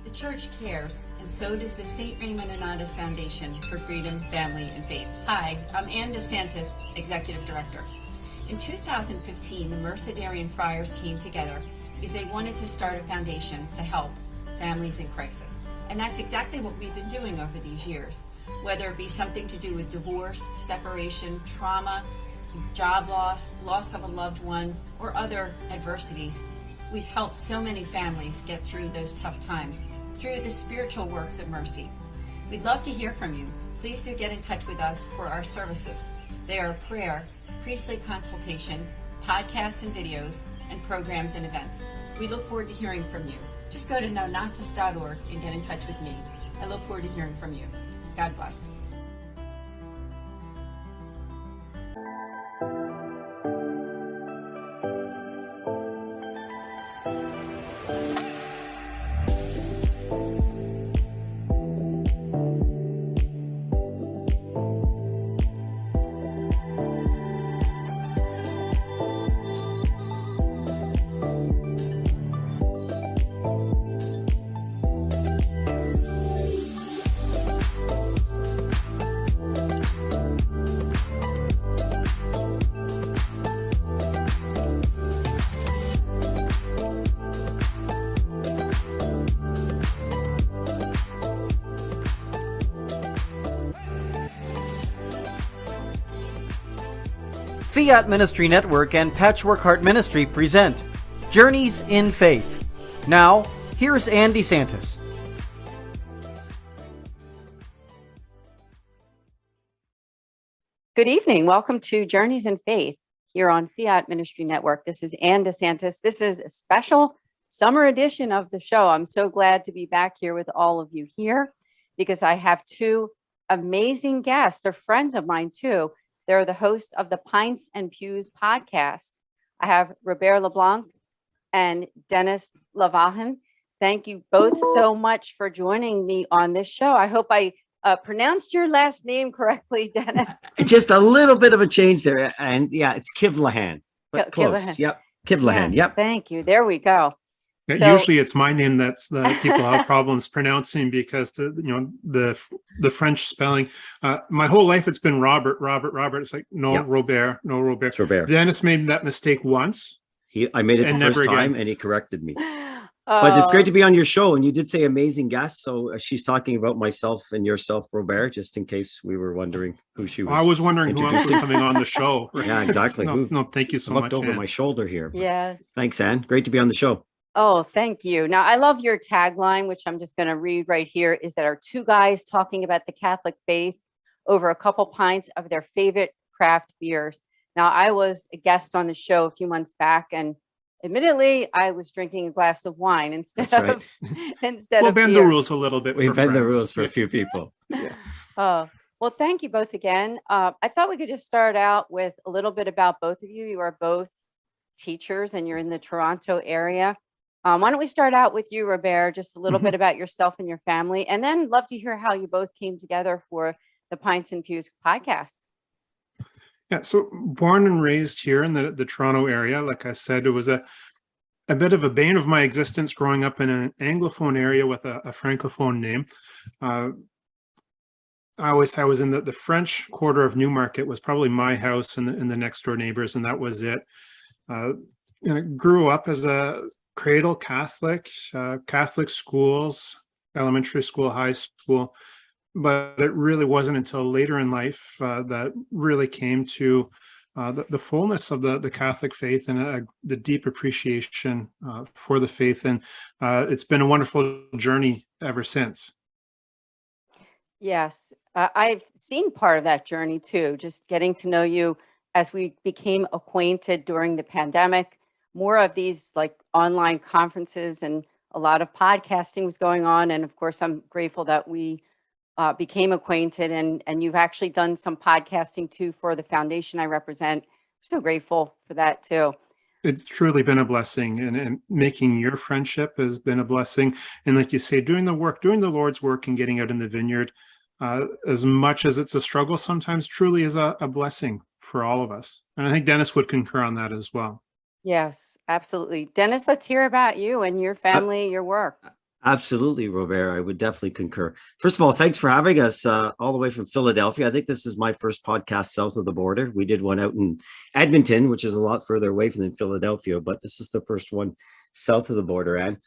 The Church cares, and so does the St. Raymond Anonymous Foundation for Freedom, Family, and Faith. Hi, I'm Ann DeSantis, Executive Director. In 2015, the Mercedarian Friars came together because they wanted to start a foundation to help families in crisis. And that's exactly what we've been doing over these years. Whether it be something to do with divorce, separation, trauma, job loss, loss of a loved one, or other adversities, we've helped so many families get through those tough times through the spiritual works of mercy. We'd love to hear from you. Please do get in touch with us for our services. They are prayer, priestly consultation, podcasts and videos, and programs and events. We look forward to hearing from you. Just go to nonotus.org and get in touch with me. I look forward to hearing from you. God bless. Fiat Ministry Network and Patchwork Heart Ministry present Journeys in Faith. Now, here's Ann DeSantis. Good evening. Welcome to Journeys in Faith here on Fiat Ministry Network. This is Ann DeSantis. This is a special summer edition of the show. I'm so glad to be back here with all of you here because I have two amazing guests. They're friends of mine too. They're the host of the Pints and Pews podcast. I have Robert LeBlanc and Dennis Kivlahan. Thank you both so much for joining me on this show. I hope I pronounced your last name correctly, Dennis. Just a little bit of a change there. And yeah, it's Kivlahan. But close. Kivlahan. Yep. Kivlahan. Yes, Yep. thank you. There we go. So, usually it's my name that's the people have problems pronouncing because the French spelling. My whole life it's been Robert. It's like Yep. Robert. It's Robert. Dennis made that mistake once. I made it the never first time again. and he corrected me. But it's great to be on your show. And you did say amazing guest. So she's talking about myself and yourself, Robert, just in case we were wondering who she was. I was wondering who else was coming on the show. Yeah, exactly. No, thank you so much. Looked over Ann. my shoulder here. Yes. Thanks, Ann. Great to be on the show. Oh, thank you. Now, I love your tagline, which I'm just going to read right here, is that our two guys talking about the Catholic faith over a couple pints of their favorite craft beers. Now, I was a guest on the show a few months back, and admittedly, I was drinking a glass of wine instead of We'll bend beer. the rules a little bit. We for bend the friends. rules for a few people. Yeah. Well, thank you both again. I thought we could just start out with a little bit about both of you. You are both teachers and you're in the Toronto area. Why don't we start out with you, Robert, just a little bit about yourself and your family, and then love to hear how you both came together for the Pints and Pews podcast. Yeah, so born and raised here in the Toronto area. Like I said, it was a bit of a bane of my existence growing up in an Anglophone area with a Francophone name. I always say I was in the French quarter of Newmarket was probably my house and the next door neighbors, and that was it. And I grew up as a cradle Catholic, Catholic schools, elementary school, high school, but it really wasn't until later in life that really came to the fullness of the Catholic faith and the deep appreciation for the faith. And it's been a wonderful journey ever since. Yes, I've seen part of that journey too, just getting to know you as we became acquainted during the pandemic. More of these like online conferences and a lot of podcasting was going on. And of course, I'm grateful that we became acquainted and you've actually done some podcasting too for the foundation I represent. I'm so grateful for that too. It's truly been a blessing, and making your friendship has been a blessing. And like you say, doing the work, doing the Lord's work and getting out in the vineyard, as much as it's a struggle, sometimes truly is a blessing for all of us. And I think Dennis would concur on that as well. Yes, absolutely. Dennis, let's hear about you and your family, your work. Absolutely, Robert. I would definitely concur. First of all, thanks for having us all the way from Philadelphia. I think this is my first podcast south of the border. We did one out in Edmonton, which is a lot further away from Philadelphia, but this is the first one south of the border. And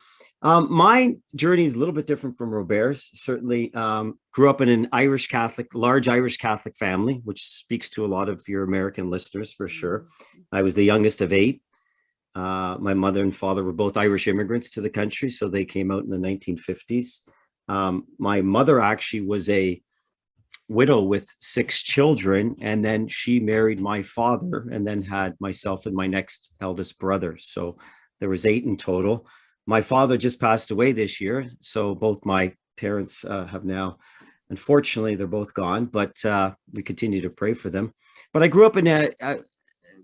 my journey is a little bit different from Robert's. Certainly grew up in an large Irish Catholic family, which speaks to a lot of your American listeners for sure. I was the youngest of 8. My mother and father were both Irish immigrants to the country, so they came out in the 1950s. My mother actually was a widow with 6 children, and then she married my father and then had myself and my next eldest brother. So there was 8 in total. My father just passed away this year, so both my parents have now, unfortunately, they're both gone, but we continue to pray for them. But I grew up in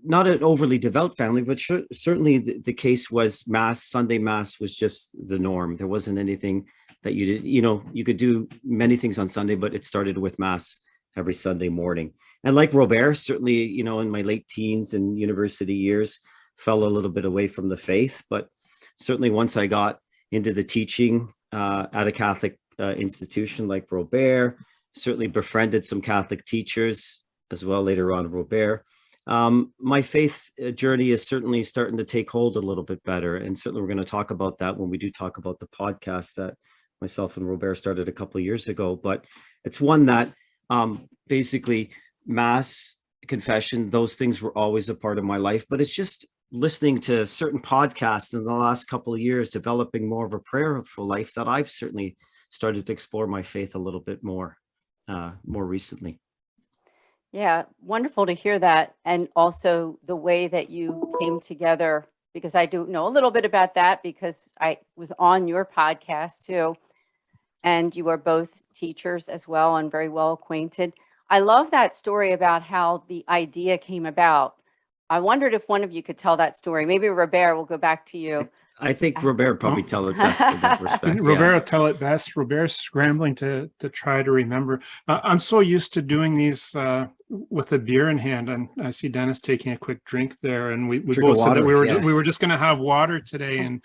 not an overly devout family, but certainly the case was Sunday Mass was just the norm. There wasn't anything that you did, you could do many things on Sunday, but it started with Mass every Sunday morning. And like Robert, certainly, in my late teens and university years, fell a little bit away from the faith. But certainly once I got into the teaching at a Catholic institution like Robert, certainly befriended some Catholic teachers as well later on, Robert. My faith journey is certainly starting to take hold a little bit better. And certainly we're going to talk about that when we do talk about the podcast that myself and Robert started a couple of years ago. But it's one that basically Mass, confession, those things were always a part of my life. But it's just listening to certain podcasts in the last couple of years, developing more of a prayerful life, that I've certainly started to explore my faith a little bit more recently. Yeah, wonderful to hear that. And also the way that you came together, because I do know a little bit about that because I was on your podcast too. And you are both teachers as well and very well acquainted. I love that story about how the idea came about. I wondered if one of you could tell that story. Maybe Robert, we'll go back to you. I think Robert probably tell it best in that respect. Robert will tell it best. Robert's scrambling to try to remember. I'm so used to doing these with a beer in hand, and I see Dennis taking a quick drink there. And we both said that we were just going to have water today, and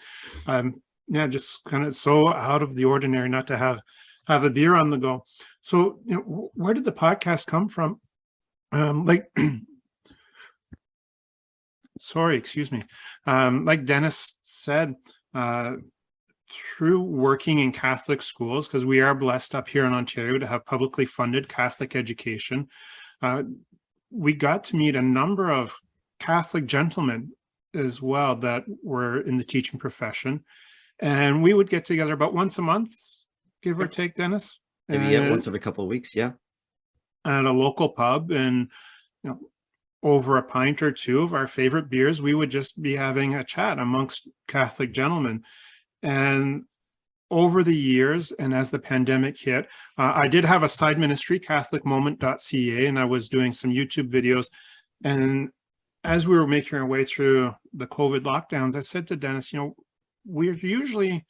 just kind of so out of the ordinary not to have a beer on the go. So where did the podcast come from? Sorry, excuse me. Like Dennis said, through working in Catholic schools, because we are blessed up here in Ontario to have publicly funded Catholic education, we got to meet a number of Catholic gentlemen as well that were in the teaching profession. And we would get together about once a month, give or take, Dennis. Maybe once every couple of weeks, yeah. At a local pub, and over a pint or two of our favorite beers, we would just be having a chat amongst Catholic gentlemen. And over the years, and as the pandemic hit, I did have a side ministry, catholicmoment.ca, and I was doing some YouTube videos. And as we were making our way through the COVID lockdowns, I said to Dennis, we're usually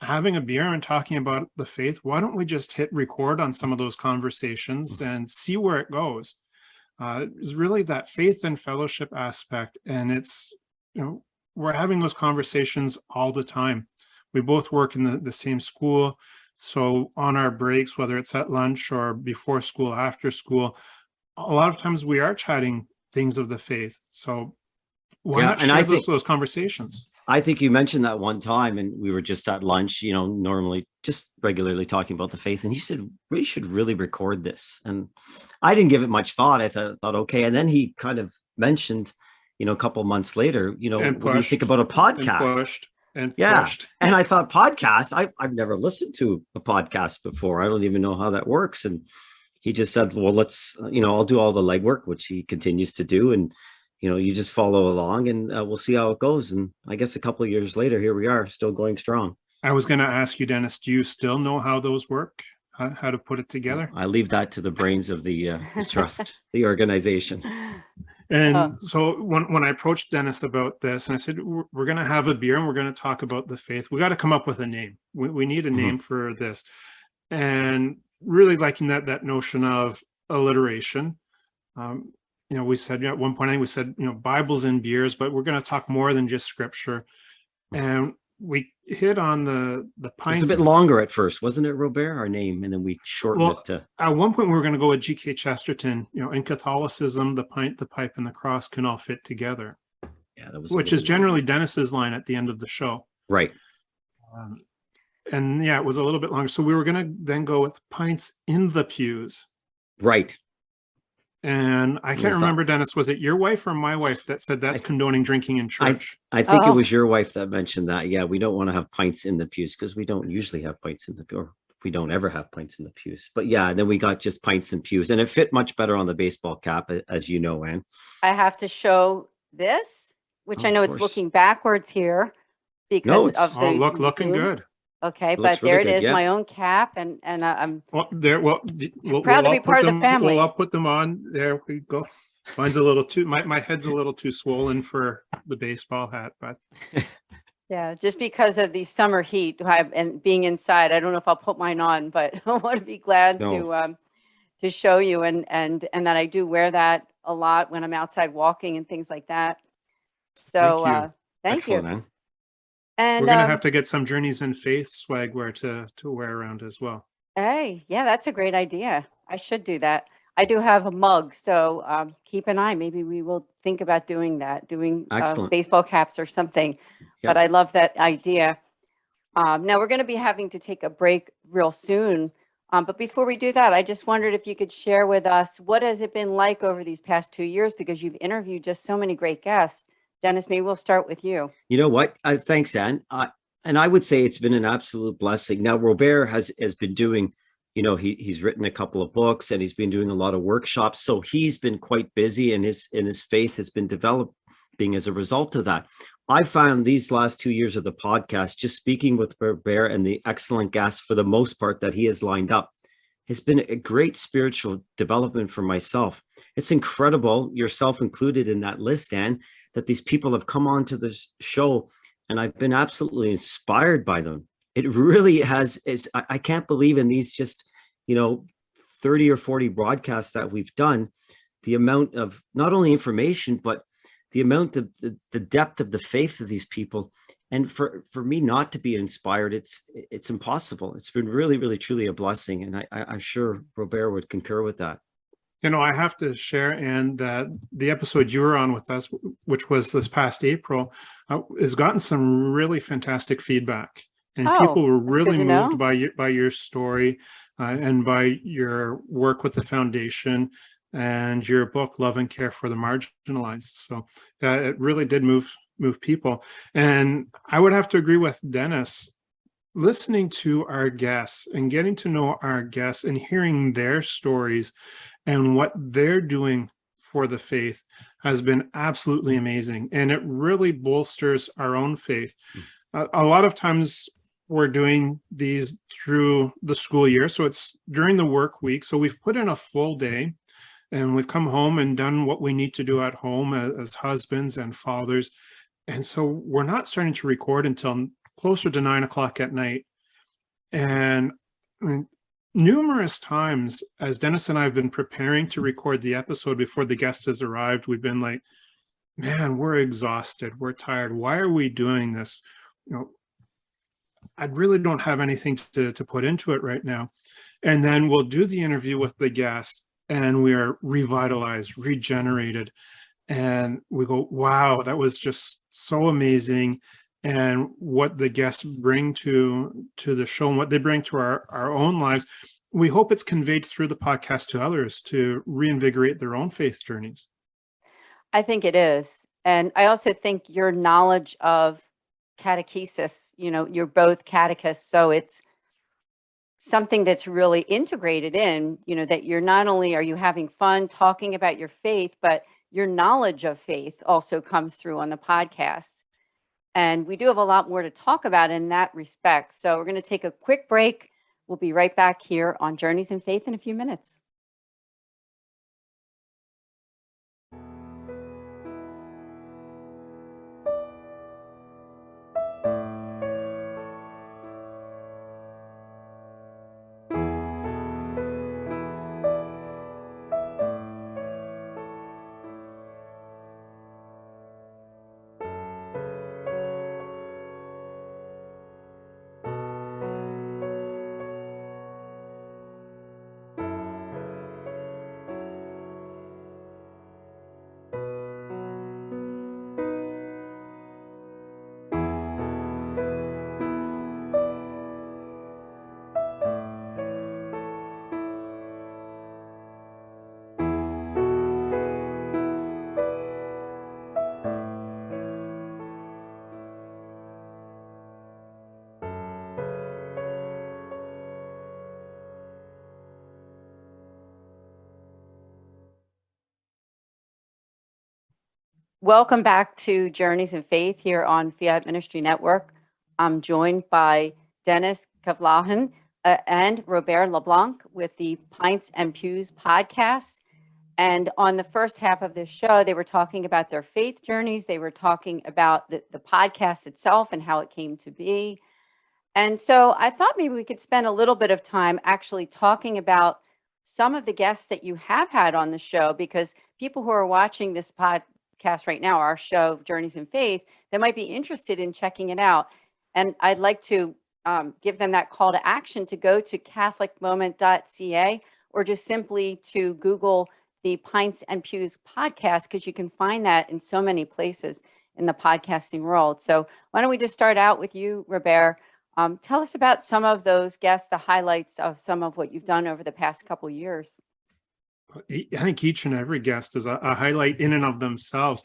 having a beer and talking about the faith. Why don't we just hit record on some of those conversations and see where it goes? Is really that faith and fellowship aspect. And it's, we're having those conversations all the time. We both work in the same school. So on our breaks, whether it's at lunch or before school, after school, a lot of times we are chatting things of the faith. So why not share those conversations? I think you mentioned that one time, and we were just at lunch, normally just regularly talking about the faith. And he said, we should really record this. And I didn't give it much thought. I thought, okay. And then he kind of mentioned, a couple of months later, what do you think about a podcast? And I thought podcast, I've never listened to a podcast before. I don't even know how that works. And he just said, well, let's, I'll do all the legwork, which he continues to do. And you just follow along, and we'll see how it goes. And I guess a couple of years later, here we are, still going strong. I was going to ask you, Dennis, do you still know how those work? How to put it together? I leave that to the brains of the trust, the organization. And so when I approached Dennis about this, and I said, we're going to have a beer and we're going to talk about the faith, we got to come up with a name. We need a name for this. And really liking that notion of alliteration. We said at one point, we said, Bibles and beers, but we're going to talk more than just scripture. And we hit on the It's pints. a bit longer at first, wasn't it, Robert, our name? And then we shortened Well, it to, at one point we were going to go with G.K. Chesterton. In Catholicism, the pint, the pipe, and the cross can all fit together, yeah, that was a which little is generally Dennis's line at the end of the show. right. Um, and yeah, it was a little bit longer. So we were going to then go with pints in the pews. Right. And I can't remember, Dennis, was it your wife or my wife that said that's condoning drinking in church? I think it Oh. was your wife that mentioned that. Yeah, we don't want to have pints in the pews because we don't usually have pints in the pew, or we don't ever have pints in the pews. But yeah, then we got just pints and pews, and it fit much better on the baseball cap, as you know, Anne. I have to show this, which Oh, I know of it's course. looking backwards here because it's- of the looking Zoom. good. Okay, Looks but there really it good, is, yeah. my own cap, and I'm Well, we'll proud to all be put part of the them- family. We'll all put them on. There we go. Mine's a little too, my head's a little too swollen for the baseball hat, but yeah, just because of the summer heat and being inside, I don't know if I'll put mine on, but I want to be glad to show you and that I do wear that a lot when I'm outside walking and things like that. So Thank you. thank Excellent, you. Anne. And we're going to have to get some Journeys in Faith swagwear to wear around as well. hey, yeah, that's a great idea. I should do that. I do have a mug, so keep an eye. Maybe we will think about doing that, doing Excellent. baseball caps or something. But I love that idea. Now we're going to be having to take a break real soon. But before we do that, I just wondered if you could share with us, what has it been like over these past 2 years? Because you've interviewed just so many great guests. Dennis, maybe we'll start with you. You know what? Thanks, Anne. And I would say it's been an absolute blessing. Now, Robert has been doing, he's written a couple of books and he's been doing a lot of workshops. So he's been quite busy, and his faith has been developing as a result of that. I found these last 2 years of the podcast, just speaking with Robert and the excellent guests for the most part that he has lined up, has been a great spiritual development for myself. It's incredible, yourself included in that list, Anne, that these people have come on to this show, and I've been absolutely inspired by them. It really has. I can't believe in these just, 30 or 40 broadcasts that we've done, the amount of not only information, but the amount of the depth of the faith of these people. And for me not to be inspired, it's impossible. It's been really, really, truly a blessing. And I'm sure Robert would concur with that. I have to share, and that the episode you were on with us, which was this past April, has gotten some really fantastic feedback, and people were really moved by your story and by your work with the foundation and your book, Love and Care for the Marginalized. So it really did move people. And I would have to agree with Dennis. Listening to our guests and getting to know our guests and hearing their stories and what they're doing for the faith has been absolutely amazing. And it really bolsters our own faith. A lot of times we're doing these through the school year. So it's during the work week. So we've put in a full day and we've come home and done what we need to do at home as husbands and fathers. And so we're not starting to record until closer to 9 o'clock at night. And I mean, numerous times as Dennis and I have been preparing to record the episode before the guest has arrived, we've been like, man, we're exhausted. We're tired. Why are we doing this? I really don't have anything to put into it right now. And then we'll do the interview with the guest and we are revitalized, regenerated. And we go, wow, that was just so amazing. And what the guests bring to the show and what they bring to our own lives, we hope it's conveyed through the podcast to others to reinvigorate their own faith journeys. I think it is. And I also think your knowledge of catechesis, you're both catechists, so it's something that's really integrated in, that you're not only are you having fun talking about your faith, but your knowledge of faith also comes through on the podcast. And we do have a lot more to talk about in that respect. So we're going to take a quick break. We'll be right back here on Journeys in Faith in a few minutes. Welcome back to Journeys in Faith here on Fiat Ministry Network. I'm joined by Dennis Kivlahan and Robert LeBlanc with the Pints and Pews podcast. And on the first half of this show, they were talking about their faith journeys. They were talking about the podcast itself and how it came to be. And so I thought maybe we could spend a little bit of time actually talking about some of the guests that you have had on the show, because people who are watching this podcast right now, our show, Journeys in Faith, they might be interested in checking it out. And I'd like to give them that call to action to go to catholicmoment.ca or just simply to Google the Pints and Pews podcast, because you can find that in so many places in the podcasting world. So why don't we just start out with you, Robert? Tell us about some of those guests, the highlights of some of what you've done over the past couple of years. I think each and every guest is a highlight in and of themselves.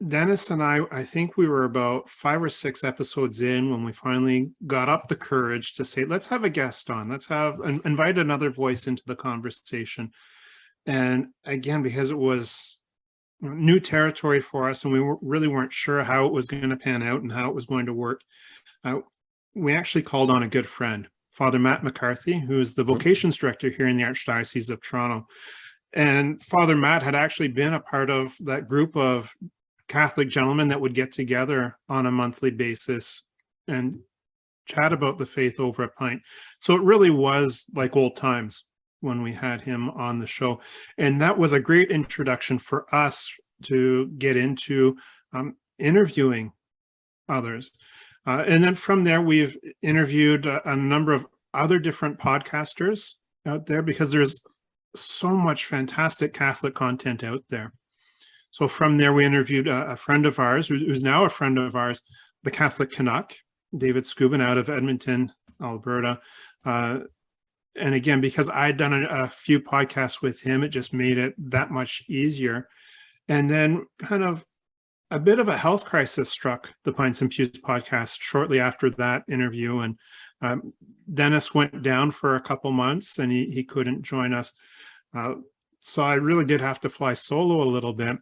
Dennis and I think we were about 5 or 6 episodes in when we finally got up the courage to say, let's have a guest on. Let's invite another voice into the conversation. And again, because it was new territory for us and we really weren't sure how it was going to pan out and how it was going to work, we actually called on a good friend, Father Matt McCarthy, who is the vocations director here in the Archdiocese of Toronto. And Father Matt had actually been a part of that group of Catholic gentlemen that would get together on a monthly basis and chat about the faith over a pint. So it really was like old times when we had him on the show. And that was a great introduction for us to get into interviewing others. And then from there, we've interviewed a number of other different podcasters out there, because there's so much fantastic Catholic content out there. So from there, we interviewed a friend of ours, who's now a friend of ours, the Catholic Canuck, David Scubin out of Edmonton, Alberta. And again, because I'd done a few podcasts with him, it just made it that much easier. And then kind of a bit of a health crisis struck the Pints and Pews podcast shortly after that interview. And Dennis went down for a couple months and he couldn't join us. So I really did have to fly solo a little bit.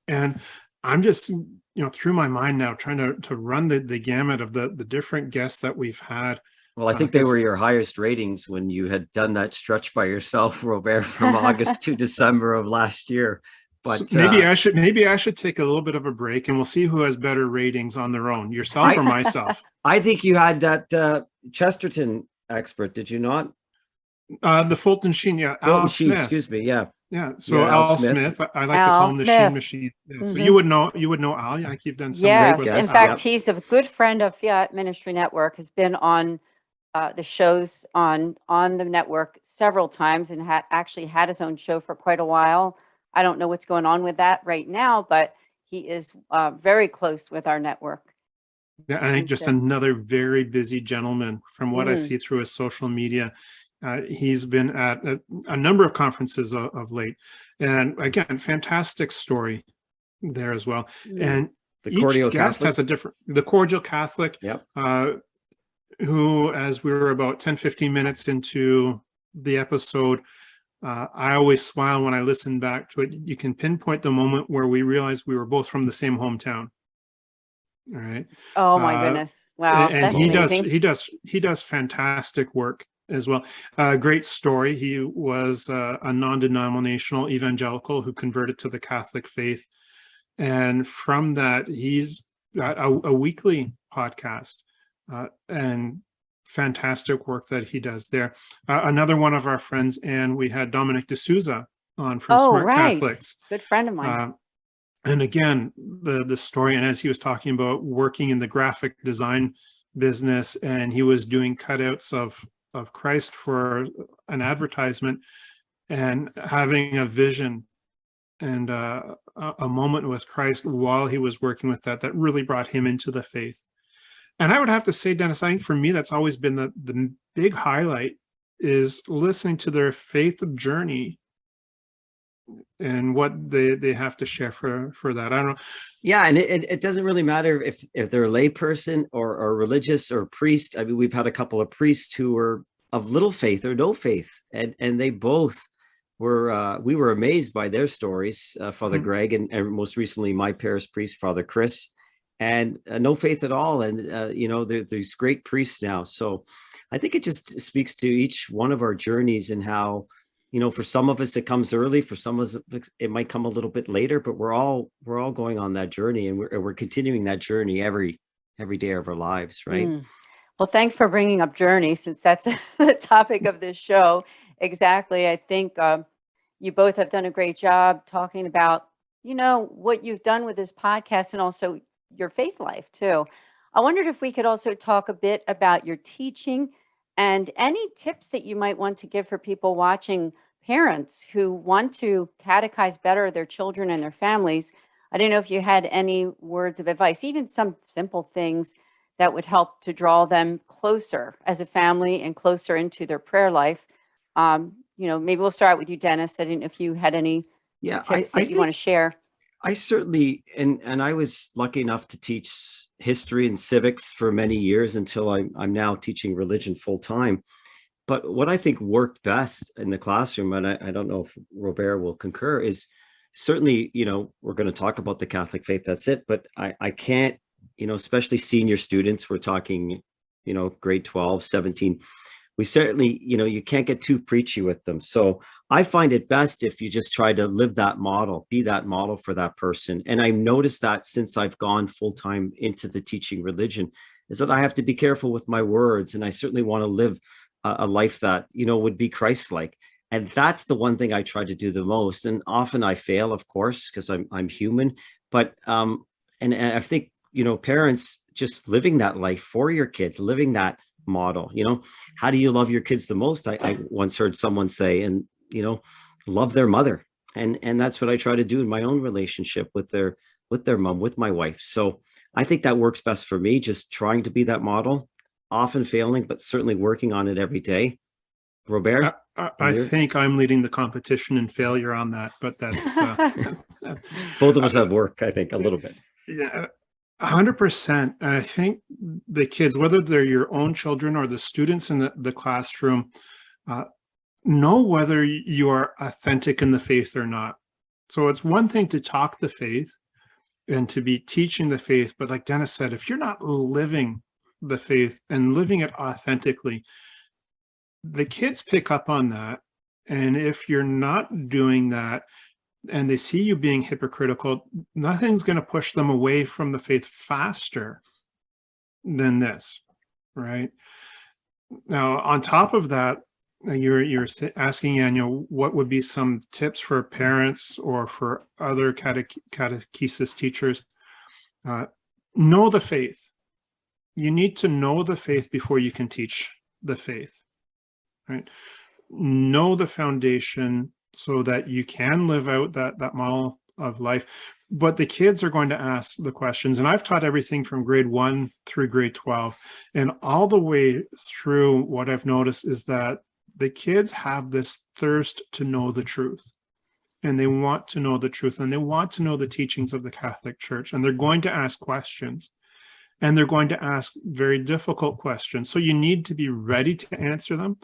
And I'm just, through my mind now, trying to run the gamut of the different guests that we've had. Well, I think they were your highest ratings when you had done that stretch by yourself, Robert, from August to December of last year. But so maybe I should take a little bit of a break, and we'll see who has better ratings on their own, yourself or myself. I think you had that Chesterton expert, did you not? The Fulton Sheen, yeah. Fulton Sheen, excuse me, yeah. Yeah, so Al Smith. I like to call him the Sheen Machine. Yeah, so you would know Al. Yeah, you've done some great work with in fact, he's a good friend of Fiat Ministry Network, has been on the shows on the network several times, and actually had his own show for quite a while. I don't know what's going on with that right now, but he is very close with our network. Yeah, I think just another very busy gentleman from what I see through his social media. He's been at a number of conferences of late. And again, fantastic story there as well. And the Cordial guest Catholic has the Cordial Catholic, yep. Who, as we were about 10, 15 minutes into the episode, I always smile when I listen back to it. You can pinpoint the moment where we realized we were both from the same hometown. All right. Oh my goodness. Wow. And he does fantastic work as well. Great story. He was a non-denominational evangelical who converted to the Catholic faith. And from that, he's got a weekly podcast and fantastic work that he does there. Another one of our friends, and we had Dominic D'Souza on from Smart Catholics. Good friend of mine. And again, the story, and as he was talking about working in the graphic design business, and he was doing cutouts of Christ for an advertisement, and having a vision and a moment with Christ while he was working with that really brought him into the faith. And I would have to say, Dennis, I think for me, that's always been the big highlight, is listening to their faith journey and what they have to share for that. I don't know. Yeah, and it doesn't really matter if they're a lay person or religious or priest. I mean, we've had a couple of priests who were of little faith or no faith, and they both we were amazed by their stories, Father Mhm. Greg, and most recently my parish priest, Father Chris, and no faith at all. And there's great priests now. So I think it just speaks to each one of our journeys and how, for some of us it comes early, for some of us it might come a little bit later, but we're all going on that journey, and we're continuing that journey every day of our lives, right? Mm. Well, thanks for bringing up journey, since that's the topic of this show. Exactly. I think you both have done a great job talking about, what you've done with this podcast and also your faith life too. I wondered if we could also talk a bit about your teaching and any tips that you might want to give for people watching, parents who want to catechize better their children and their families. I don't know if you had any words of advice, even some simple things that would help to draw them closer as a family and closer into their prayer life. Maybe we'll start with you, Dennis. I didn't know if you had any Yeah, tips I that you want to think share. I certainly, and I was lucky enough to teach history and civics for many years until I'm now teaching religion full time. But what I think worked best in the classroom, and I don't know if Robert will concur, is certainly, we're going to talk about the Catholic faith, that's it. But I can't, especially senior students, we're talking, grade 12, 17. We certainly, you can't get too preachy with them. So I find it best if you just try to live that model, be that model for that person. And I've noticed that since I've gone full time into the teaching religion, is that I have to be careful with my words. And I certainly want to live a life that, would be Christ-like. And that's the one thing I try to do the most. And often I fail, of course, because I'm human. But and I think, parents just living that life for your kids, living that model. How do you love your kids the most? I once heard someone say, and love their mother. And that's what I try to do in my own relationship with their mom, with my wife. So I think that works best for me, just trying to be that model, often failing, but certainly working on it every day. Robert? I think I'm leading the competition in failure on that, but that's Both of us have work, I think, a little bit. yeah, 100%. I think the kids, whether they're your own children or the students in the classroom, know whether you are authentic in the faith or not. So it's one thing to talk the faith and to be teaching the faith, but like Dennis said, if you're not living the faith and living it authentically, the kids pick up on that. And if you're not doing that and they see you being hypocritical, nothing's going to push them away from the faith faster than this, right? Now, on top of that, you're asking, Anya, what would be some tips for parents or for other catechesis teachers? Know the faith. You need to know the faith before you can teach the faith, right? Know the foundation so that you can live out that model of life. But the kids are going to ask the questions. And I've taught everything from grade 1 through grade 12. And all the way through, what I've noticed is that the kids have this thirst to know the truth. And they want to know the truth. And they want to know the teachings of the Catholic Church. And they're going to ask questions. And they're going to ask very difficult questions. So you need to be ready to answer them.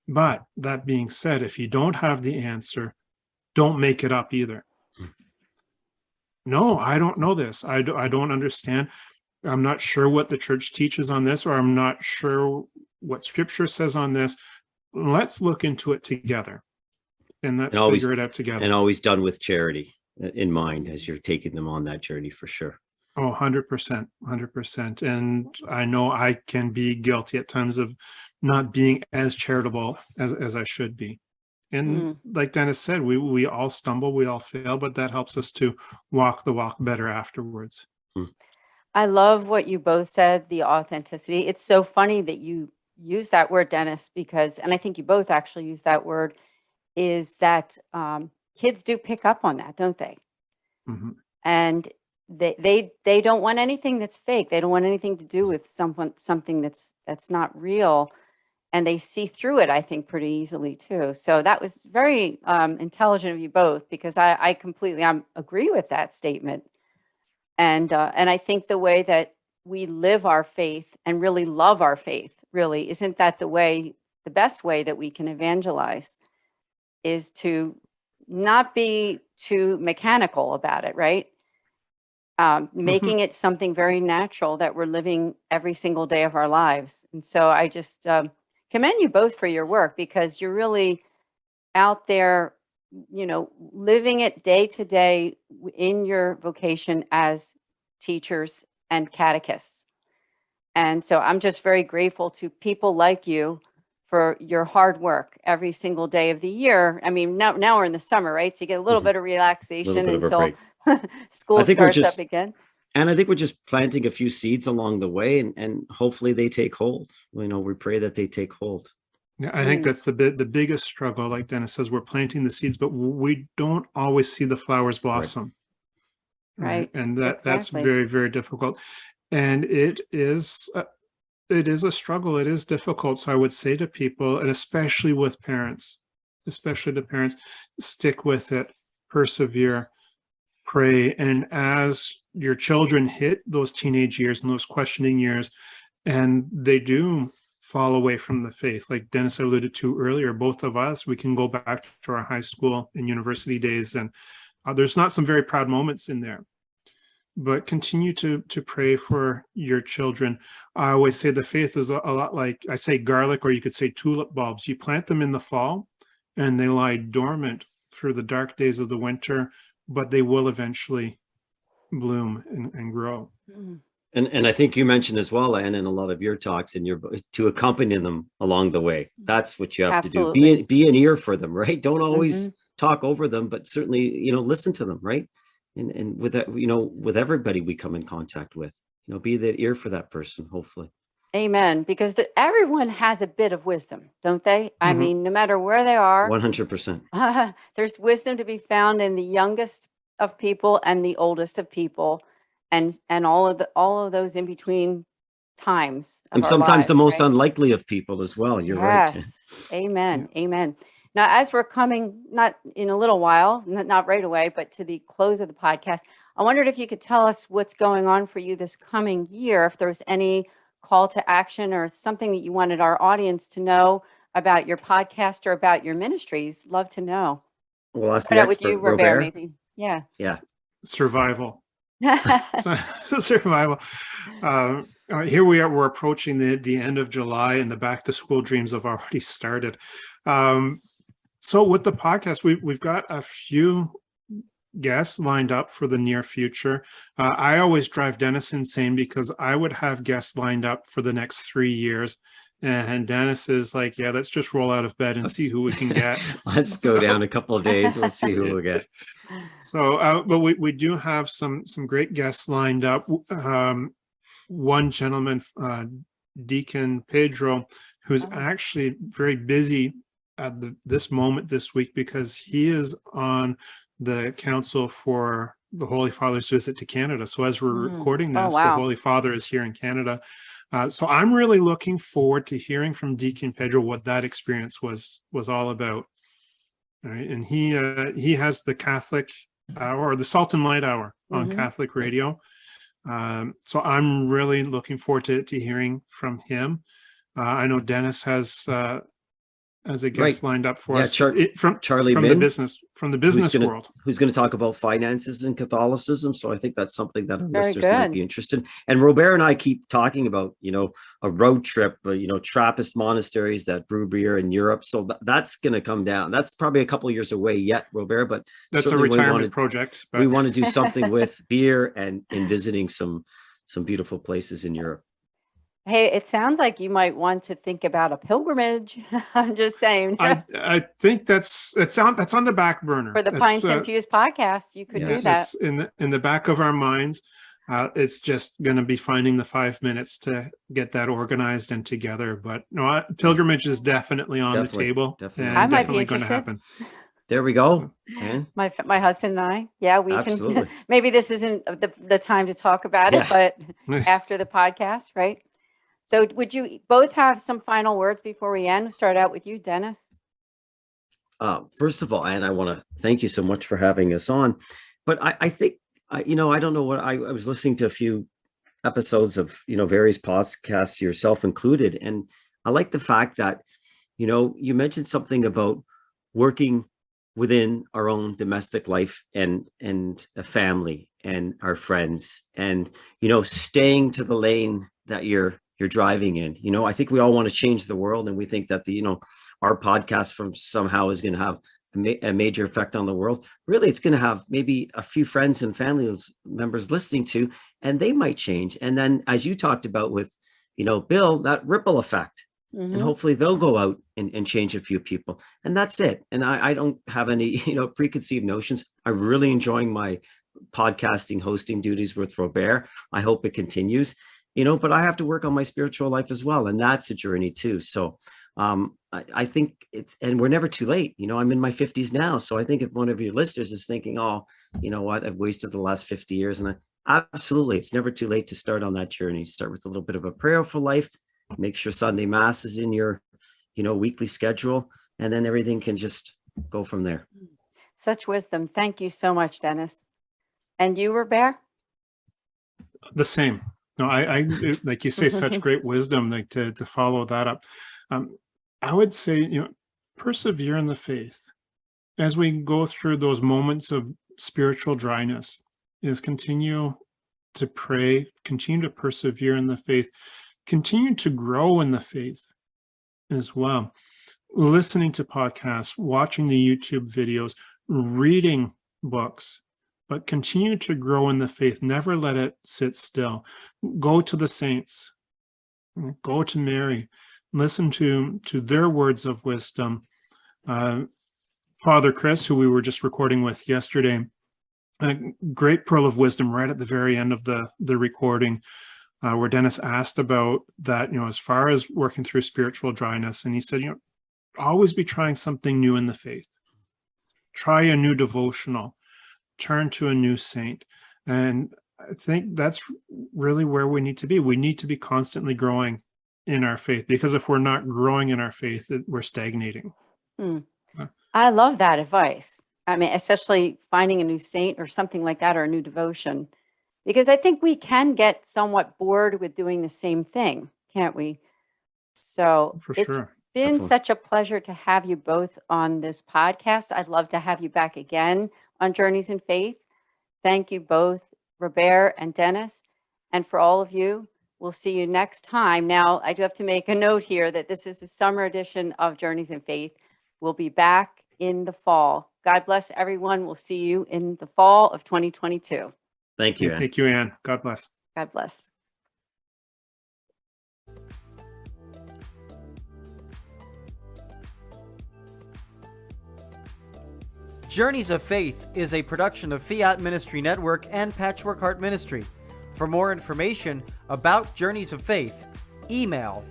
But that being said, if you don't have the answer, don't make it up either. No, I don't know this. I don't understand. I'm not sure what the church teaches on this, or I'm not sure what scripture says on this. Let's look into it together and let's figure it out together. And always done with charity in mind as you're taking them on that journey, for sure. Oh, 100%, 100%. And I know I can be guilty at times of not being as charitable as I should be. And like Dennis said, we all stumble, we all fail, but that helps us to walk the walk better afterwards. I love what you both said, the authenticity. It's so funny that you use that word, Dennis, because, and I think you both actually use that word, is that kids do pick up on that, don't they? Mm-hmm. And they don't want anything that's fake. They don't want anything to do with something that's not real. And they see through it, I think, pretty easily too. So that was very intelligent of you both, because I completely agree with that statement. And I think the way that we live our faith and really love our faith, really, isn't that the best way that we can evangelize? is to not be too mechanical about it, right? Making it something very natural that we're living every single day of our lives. And so I just commend you both for your work, because you're really out there, living it day to day in your vocation as teachers and catechists. And so I'm just very grateful to people like you for your hard work every single day of the year. I mean, now we're in the summer, right? So you get a little bit of relaxation bit of a until break. school I think we're starts up just- again. And I think we're just planting a few seeds along the way, and hopefully they take hold. We pray that they take hold. Yeah, I think that's the biggest struggle. Like Dennis says, we're planting the seeds, but we don't always see the flowers blossom. Right. And that's Exactly. very, very difficult. And it is a struggle. It is difficult. So I would say to people, and especially with parents, stick with it, persevere, pray. And as your children hit those teenage years and those questioning years, and they do fall away from the faith, like Dennis alluded to earlier, both of us, we can go back to our high school and university days, and there's not some very proud moments in there. But continue to pray for your children. I always say the faith is a lot like, I say garlic, or you could say tulip bulbs. You plant them in the fall and they lie dormant through the dark days of the winter, but they will eventually bloom and grow. And I think you mentioned as well, Anne, in a lot of your talks, and to accompany them along the way. That's what you have to do. Be an ear for them, right? Don't always talk over them, but certainly, listen to them, right? And with that, with everybody we come in contact with, be the ear for that person, hopefully. Amen. Because everyone has a bit of wisdom, don't they? I mean, no matter where they are, 100%. There's wisdom to be found in the youngest of people and the oldest of people, and all of those in between times of And our sometimes the lives, most right? unlikely of people as well. You're right. Yes. Amen. Amen. Now, as we're coming, not in a little while, not right away, but to the close of the podcast, I wondered if you could tell us what's going on for you this coming year, if there's any call to action or something that you wanted our audience to know about your podcast or about your ministries. Love to know. Well, that's Start the out with expert, you, Robert, Robert. maybe. Yeah. Yeah. Survival. Survival. Here we are. We're approaching the end of July, and the back to school dreams have already started. So with the podcast, we've got a few guests lined up for the near future. I always drive Dennis insane because I would have guests lined up for the next 3 years. And Dennis is like, yeah, let's just roll out of bed and see who we can get. Let's go down a couple of days. We'll see who we'll get. So, but we do have some great guests lined up. One gentleman, Deacon Pedro, who's actually very busy at this moment this week because he is on the council for the Holy Father's visit to Canada. So as we're recording this, the Holy Father is here in Canada. So I'm really looking forward to hearing from Deacon Pedro what that experience was all about. All right, and he has the Catholic Hour, or the Salt and Light Hour on Catholic Radio. So I'm really looking forward to hearing from him. I know Dennis has a guest lined up for us from Charlie from Min, the business world, who's going to talk about finances and Catholicism. So I think that's something that our listeners might be interested in. And Robert and I keep talking about, a road trip, Trappist monasteries that brew beer in Europe. So that's going to come down. That's probably a couple of years away yet, Robert, but that's a retirement project. But we want to do something with beer and in visiting some beautiful places in Europe. Hey, it sounds like you might want to think about a pilgrimage. I'm just saying. I think that's on the back burner for the Pints and Pews podcast. You could do that. It's in the back of our minds. It's just going to be finding the 5 minutes to get that organized and together. But no, pilgrimage is definitely on the table. Definitely, I might be going to happen. There we go. My husband and I, we Absolutely. can. Maybe this isn't the time to talk about it, but after the podcast, right? So would you both have some final words before we end? Start out with you, Dennis. First of all, Anne, I want to thank you so much for having us on. But I think, I don't know what, I was listening to a few episodes of, various podcasts, yourself included. And I like the fact that, you mentioned something about working within our own domestic life and a family and our friends, and staying to the lane that you're driving in. I think we all want to change the world, and we think that our podcast from somehow is going to have a major effect on the world. Really, it's going to have maybe a few friends and family members listening to, and they might change. And then, as you talked about with Bill, that ripple effect. And hopefully they'll go out and change a few people. And that's it. And I don't have any, preconceived notions. I'm really enjoying my podcasting hosting duties with Robert. I hope it continues, but I have to work on my spiritual life as well. And that's a journey too. So I think and we're never too late. I'm in my 50s now. So I think if one of your listeners is thinking, oh, you know what, I've wasted the last 50 years. And absolutely, it's never too late to start on that journey. Start with a little bit of a prayerful life. Make sure Sunday Mass is in your, weekly schedule, and then everything can just go from there. Such wisdom. Thank you so much, Dennis. And you, Robert? The same. No, I like you say, such great wisdom. Like to follow that up, I would say, persevere in the faith as we go through those moments of spiritual dryness. Is continue to pray, continue to persevere in the faith. Continue to grow in the faith as well. Listening to podcasts, watching the YouTube videos, reading books, but continue to grow in the faith. Never let it sit still. Go to the saints. Go to Mary. Listen to their words of wisdom. Father Chris, who we were just recording with yesterday, a great pearl of wisdom right at the very end of the recording. Where Dennis asked about that, as far as working through spiritual dryness. And he said, always be trying something new in the faith. Try a new devotional. Turn to a new saint. And I think that's really where we need to be. We need to be constantly growing in our faith, because if we're not growing in our faith, we're stagnating. I love that advice. I mean, especially finding a new saint or something like that, or a new devotion. Because I think we can get somewhat bored with doing the same thing, can't we? So For it's sure. been Definitely. such a pleasure to have you both on this podcast. I'd love to have you back again on Journeys in Faith. Thank you both, Robert and Dennis. And for all of you, we'll see you next time. Now, I do have to make a note here that this is the summer edition of Journeys in Faith. We'll be back in the fall. God bless everyone. We'll see you in the fall of 2022. Thank you, Anne. Thank you, Anne. God bless. God bless. Journeys of Faith is a production of Fiat Ministry Network and Patchwork Heart Ministry. For more information about Journeys of Faith, email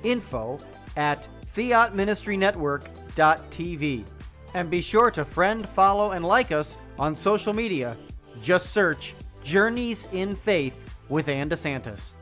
info@fiatministrynetwork.tv. And be sure to friend, follow, and like us on social media. Just search Journeys in Faith with Ann DeSantis.